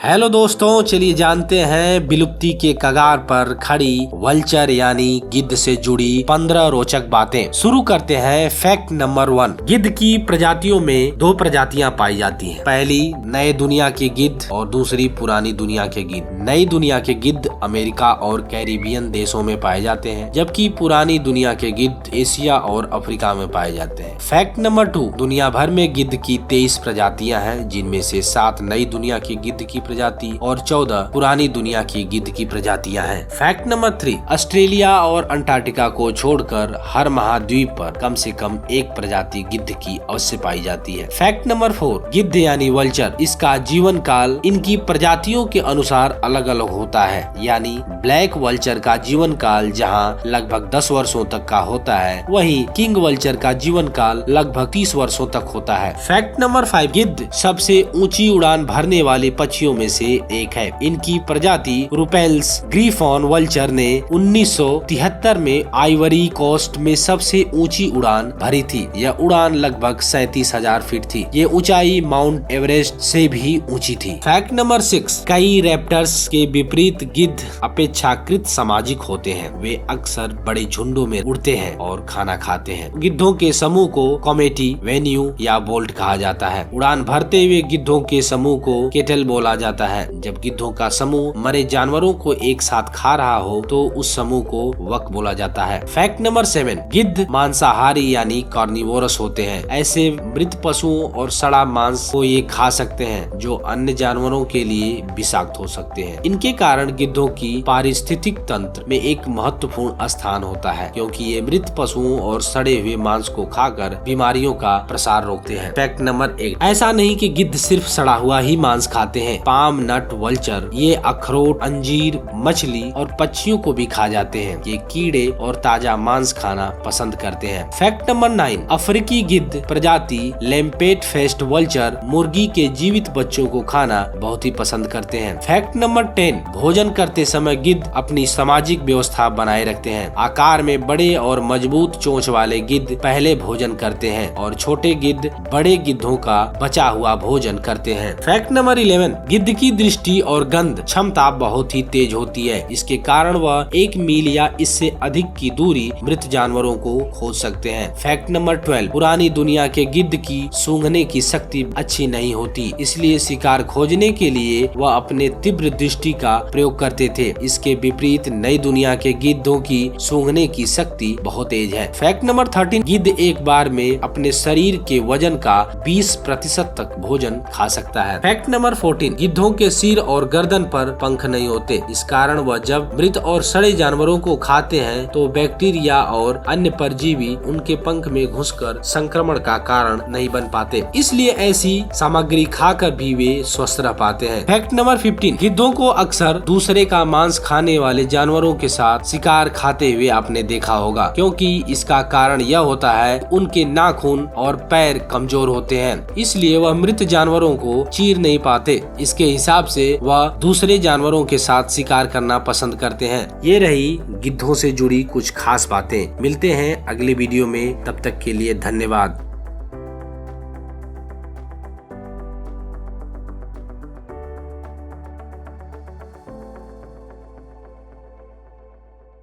Hello दोस्तों, चलिए जानते हैं विलुप्ति के कगार पर खड़ी वल्चर यानी गिद्ध से जुड़ी 15 रोचक बातें। शुरू करते हैं फैक्ट नंबर 1। गिद्ध की प्रजातियों में 2 प्रजातियां पाई जाती हैं। पहली नए दुनिया के गिद्ध और दूसरी पुरानी दुनिया के गिद्ध। नई दुनिया के गिद्ध अमेरिका और कैरिबियन देशों में पाए जाते हैं, जबकि पुरानी दुनिया के गिद्ध एशिया और अफ्रीका में पाए जाते हैं। Fact number 2। दुनिया भर में गिद्ध की 23 प्रजातियां हैं, जिनमें से 7 नई दुनिया की गिद्ध की प्रजाति और 14 पुरानी दुनिया की गिद्ध की प्रजातियां हैं। Fact number 3। ऑस्ट्रेलिया और अंटार्कटिका को छोड़कर हर महाद्वीप पर कम से कम एक प्रजाति गिद्ध की अवश्य पाई जाती है। Fact number 4। गिद्ध यानी वल्चर, इसका जीवन काल इनकी प्रजातियों के अनुसार अलग अलग होता है। यानी ब्लैक वल्चर का जीवन काल जहां लगभग 10 वर्षों तक का होता है, वहीं किंग वल्चर का जीवन काल लगभग 30 वर्षों तक होता है। Fact number 5। गिद्ध सबसे ऊंची उड़ान भरने वाले पक्षियों में से एक है। इनकी प्रजाति रुपेल्स ग्रीफॉन वल्चर ने 1973 में आइवरी कोस्ट में सबसे ऊंची उड़ान भरी थी। यह उड़ान लगभग 37,000 फीट थी। ये ऊंचाई माउंट एवरेस्ट से भी ऊंची थी। Fact number 6। कई रैप्टर्स के विपरीत गिद्ध अपेक्षाकृत सामाजिक होते हैं। वे अक्सर बड़े झुंडों में उड़ते हैं और खाना खाते हैं। गिद्धों के समूह को कॉमेटी, वेन्यू या बोल्ट कहा जाता है। उड़ान भरते हुए गिद्धों के समूह को केटल बोला जाता है। जब गिद्धों का समूह मरे जानवरों को एक साथ खा रहा हो तो उस समूह को वक बोला जाता है। Fact number 7। गिद्ध मांसाहारी यानी कार्निवोरस होते हैं। ऐसे मृत पशुओं और सड़ा मांस को ये खा सकते हैं जो अन्य जानवरों के लिए विषाक्त हो सकते हैं। इनके कारण गिद्धों की पारिस्थितिक तंत्र में एक महत्वपूर्ण स्थान होता है, क्योंकि ये मृत पशुओं और सड़े हुए मांस को खाकर बीमारियों का प्रसार रोकते हैं। Fact number 8। ऐसा नहीं कि गिद्ध सिर्फ सड़ा हुआ ही मांस खाते हैं। पाम नट वल्चर ये अखरोट, अंजीर, मछली और पक्षियों को भी खा जाते हैं। ये कीड़े और ताजा मांस खाना पसंद करते हैं। Fact number 9। अफ्रीकी गिद्ध प्रजाति लैम्पेट फेस्ट वल्चर मुर्गी के जीवित बच्चों को खाना बहुत ही पसंद करते हैं। Fact number 10। भोजन करते समय गिद्ध अपनी सामाजिक व्यवस्था बनाए रखते हैं। आकार में बड़े और मजबूत चोंच वाले गिद्ध पहले भोजन करते हैं और छोटे गिद्ध बड़े गिद्धों का बचा हुआ भोजन करते हैं। Fact number 11। गिद्ध की दृष्टि और गंध क्षमता बहुत ही तेज होती है। इसके कारण वह 1 मील या इससे अधिक की दूरी मृत जानवरों को खोज सकते हैं। Fact number 12। पुरानी दुनिया के गिद्ध की सूंघने की शक्ति अच्छी नहीं होती, इसलिए शिकार खोजने के लिए वह अपने तीव्र दृष्टि का प्रयोग करते थे। इसके विपरीत नई दुनिया के गिद्धों की सूंघने की शक्ति बहुत तेज है। Fact number 13। गिद्ध एक बार में अपने शरीर के वजन का 20% तक भोजन खा सकता है। Fact number 14। गिद्धों के सिर और गर्दन पर पंख नहीं होते। इस कारण वह जब मृत और सड़े जानवरों को खाते हैं तो बैक्टीरिया और अन्य परजीवी उनके पंख में घुसकर संक्रमण का कारण नहीं बन पाते, इसलिए ऐसी सामग्री खाकर भी वे स्वस्थ रह पाते हैं। Fact number 15। गिद्धों को अक्सर दूसरे का मांस खाने वाले जानवरों के साथ शिकार खाते हुए आपने देखा होगा, क्योंकि इसका कारण यह होता है उनके नाखून और पैर कमजोर होते हैं, इसलिए वह मृत जानवरों को चीर नहीं पाते। इसके हिसाब से वह दूसरे जानवरों के साथ शिकार करना पसंद करते हैं। ये रही गिद्धों से जुड़ी कुछ खास बातें। मिलते हैं अगले वीडियो में, तब तक के लिए धन्यवाद।